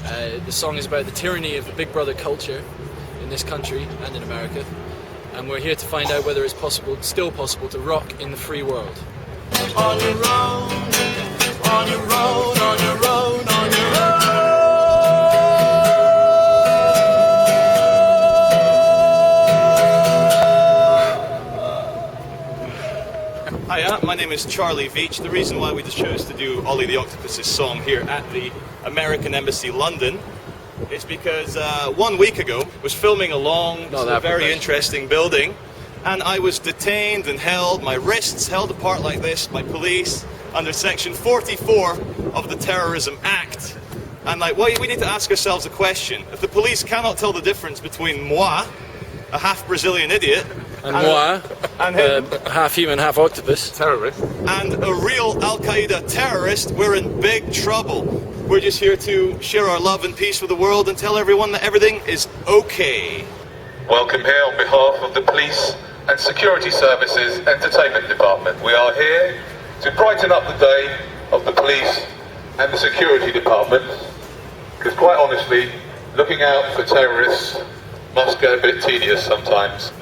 The song is about the tyranny of the Big Brother culture in this country and in America, and we're here to find out whether it's still possible to rock in the free world. On your own, on your own, on your own, on your own. Hiya, my name is Charlie Veach. The reason why we just chose to do Ollie the Octopus's song here at the American Embassy London is because 1 week ago I was filming along a very interesting building, and I was detained and held, my wrists held apart like this by police under section 44 of the Terrorism Act. And we need to ask ourselves a question. If the police cannot tell the difference between moi, a half Brazilian idiot, And moi, him, half human, half octopus. Terrorist. and a real Al-Qaeda terrorist, we're in big trouble. We're just here to share our love and peace with the world and tell everyone that everything is okay. Welcome here on behalf of the Police and Security Services Entertainment Department. We are here to brighten up the day of the Police and the Security Department, because quite honestly, looking out for terrorists must get a bit tedious sometimes.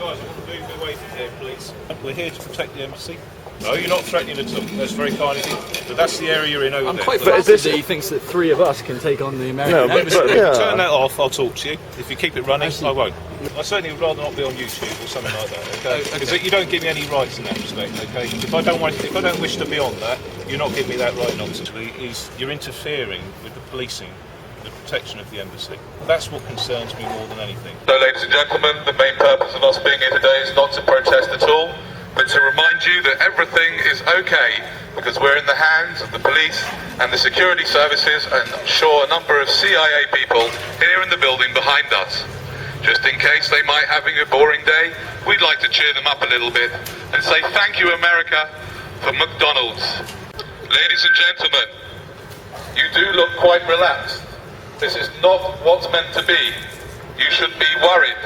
We're here to protect the embassy. No, you're not threatening at all. That's very kind of you. But that's the area you're in over I'm there. quite flattered that he thinks that three of us can take on the American embassy. Turn that off, I'll talk to you. If you keep it running, I won't. I certainly would rather not be on YouTube or something like that, okay? Because you don't give me any rights in that respect, okay? If I don't wish to be on that, you're not giving me that right nonsense. You're interfering with the policing, the protection of the embassy. That's what concerns me more than anything. So ladies and gentlemen, the main purpose of us being here today is not to protest at all, but to remind you that everything is okay, because we're in the hands of the police and the security services, and I'm sure a number of CIA people here in the building behind us. Just in case they might having a boring day, we'd like to cheer them up a little bit and say thank you, America, for McDonald's. Ladies and gentlemen, you do look quite relaxed. This is not what's meant to be. You should be worried.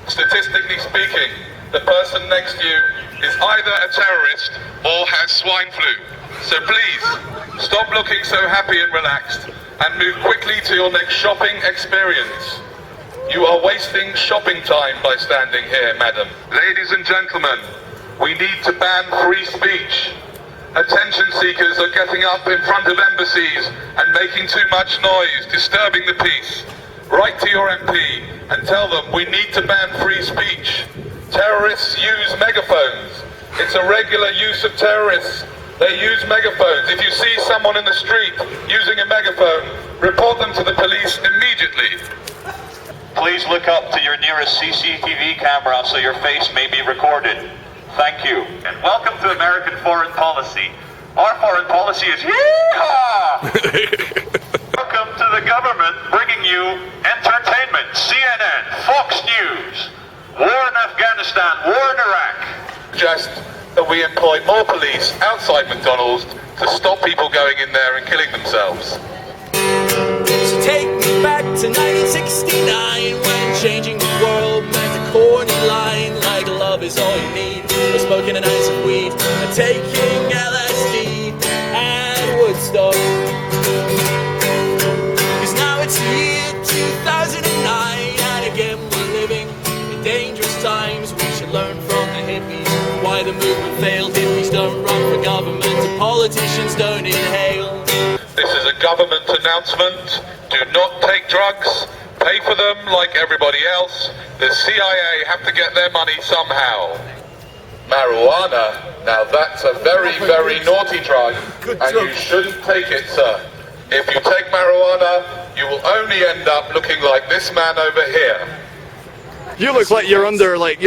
Statistically speaking, the person next to you is either a terrorist or has swine flu. So please, stop looking so happy and relaxed and move quickly to your next shopping experience. You are wasting shopping time by standing here, madam. Ladies and gentlemen, we need to ban free speech. Attention seekers are getting up in front of embassies and making too much noise, disturbing the peace. Write to your MP and tell them we need to ban free speech. Terrorists use megaphones. It's a regular use of terrorists. They use megaphones. If you see someone in the street using a megaphone, report them to the police immediately. Please look up to your nearest CCTV camera so your face may be recorded. Thank you. And welcome to American Foreign Policy. Our foreign policy is yeehaw! Welcome to the government bringing you entertainment, CNN, Fox News, war in Afghanistan, war in Iraq. Just that we employ more police outside McDonald's to stop people going in there and killing themselves. So take me back to 1969, when changing the world meant a corny line like love is all you need, or smoking an ounce of weed, or taking LSD at Woodstock. Cause now it's the year 2009, and again we're living in dangerous times. We should learn from the hippies why the movement failed. Hippies don't run for government and politicians don't inhale. This is a government announcement. Do not take drugs. Pay for them like everybody else. The CIA have to get their money somehow. Marijuana, now that's a very, very naughty drug, and you shouldn't take it, sir. If you take marijuana, you will only end up looking like this man over here. You look like you're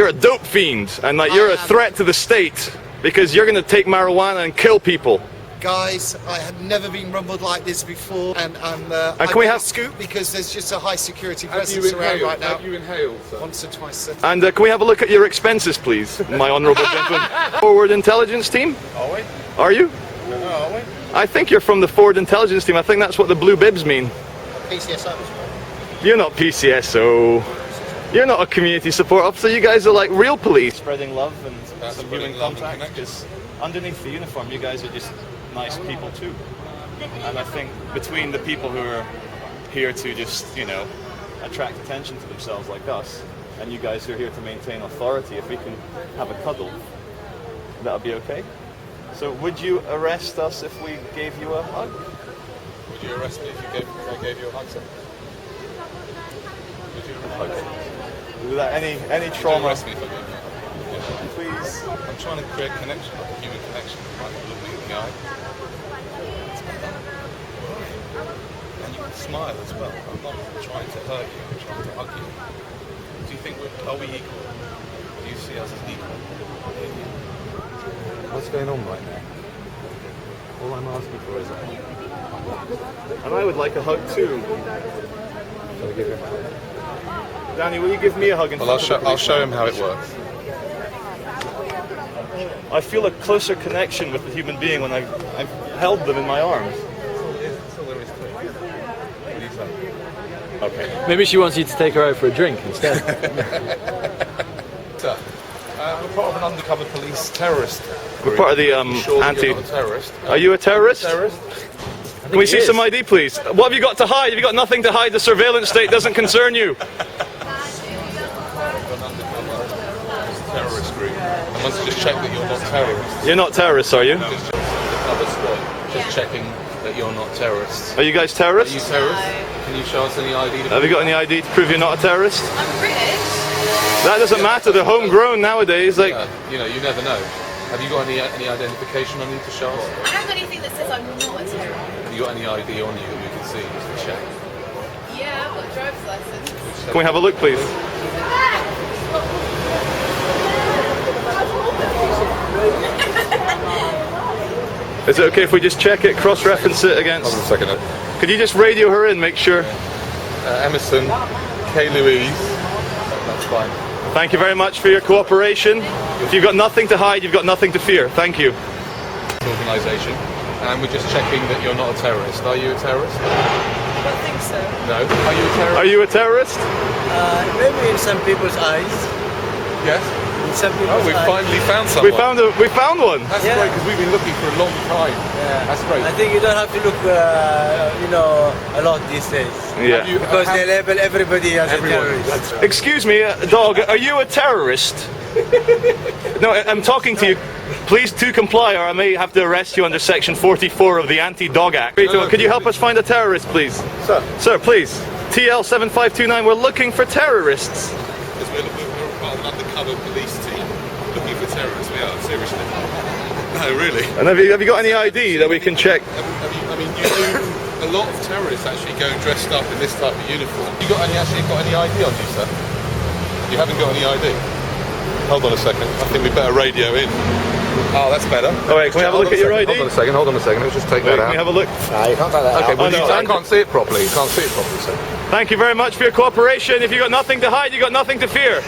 a dope fiend, and like you're a threat to the state, because you're gonna take marijuana and kill people. Guys, I have never been rumbled like this before, and I'm can we have scoop because there's just a high security presence around right now. Have you inhaled, sir? Once or twice, sir. And can we have a look at your expenses, please, my honourable gentleman? Forward Intelligence Team? Are we? Are you? No, are we? I think you're from the Forward Intelligence Team. I think that's what the blue bibs mean. PCSO. You're not PCSO. You're not a community support officer. You guys are like real police. Spreading love and some human contact, because underneath the uniform, you guys are just nice people too. And I think between the people who are here to just, you know, attract attention to themselves like us, and you guys who are here to maintain authority, if we can have a cuddle, that would be okay. So would you arrest us if we gave you a hug? Would you arrest me if I gave you a hug, sir? Would you arrest me? Without any Would you trauma, arrest me if I gave you a hug? please. I'm trying to create connection, like a human connection. Like look me in the eye. And you can smile as well. I'm not trying to hurt you, I'm trying to hug you. Do you think are we equal? Do you see us as equal? What's going on right now? All I'm asking for is a hug. And I would like a hug too. Shall I give you a hug? Danny, will you give me a hug? Well, I'll show him how it works. I feel a closer connection with the human being when I've held them in my arms. That's all there is to it. Please hug. Okay. Maybe she wants you to take her out for a drink instead. Sir, we're part of an undercover police terrorist. We're part of the Sure that anti. you're not a terrorist. Are you a terrorist? Terrorist? Can we see he is. some ID, please? What have you got to hide? Have you got nothing to hide? The surveillance state doesn't concern you. Terrorist group. I want to just check that you're not terrorists. You're not terrorists, are you? Just undercover squad. Just checking that you're not terrorists. Are you guys Are you terrorists? terrorists? Can you show us any ID? Have you got any ID to prove you're not a terrorist? I'm British. That doesn't matter. They're homegrown nowadays. Like, You know, you never know. Have you got any identification on you to show us? I haven't got anything that says I'm not a terrorist. Have you got any ID on you that we can see just to check? Yeah, I've got a driver's license. can we have a look, please? Is it okay if we just check it, cross-reference it against? Hold on a second. Could you just radio her in, make sure? Emerson, K. Louise. That's fine. Thank you very much for your cooperation. If you've got nothing to hide, you've got nothing to fear. Thank you. Organisation. And we're just checking that you're not a terrorist. Are you a terrorist? I don't think so. No. Are you a terrorist? Are you a terrorist? Maybe in some people's eyes. Yes. In some people's Oh, we've eyes. finally found someone. We found one. That's Yeah. great because we've been looking for a long time. Yeah. That's great. I think you don't have to look, a lot these days. Yeah. Because they label everybody as a terrorist. Excuse me, dog. Are you a terrorist? No, I'm talking to you. Please to comply, or I may have to arrest you under Section 44 of the Anti-Dog Act. No, Could you help us find a terrorist, please? Sir. Sir, please. TL7529. We're looking for terrorists. Because we're part of an undercover police team looking for terrorists. We are, seriously. No, really. And have you got any ID that we can check? I mean, you do a lot of terrorists actually go dressed up in this type of uniform. You got any ID on you, sir? You haven't got any ID? Hold on a second. I think we better radio in. Oh, that's better. All right, can we have a look at your ID? Hold on a second. Let's just take Wait, that can we out. have a look? Okay, well, no, I can't see it properly. You can't see it properly, sir. Thank you very much for your cooperation. If you've got nothing to hide, you've got nothing to fear.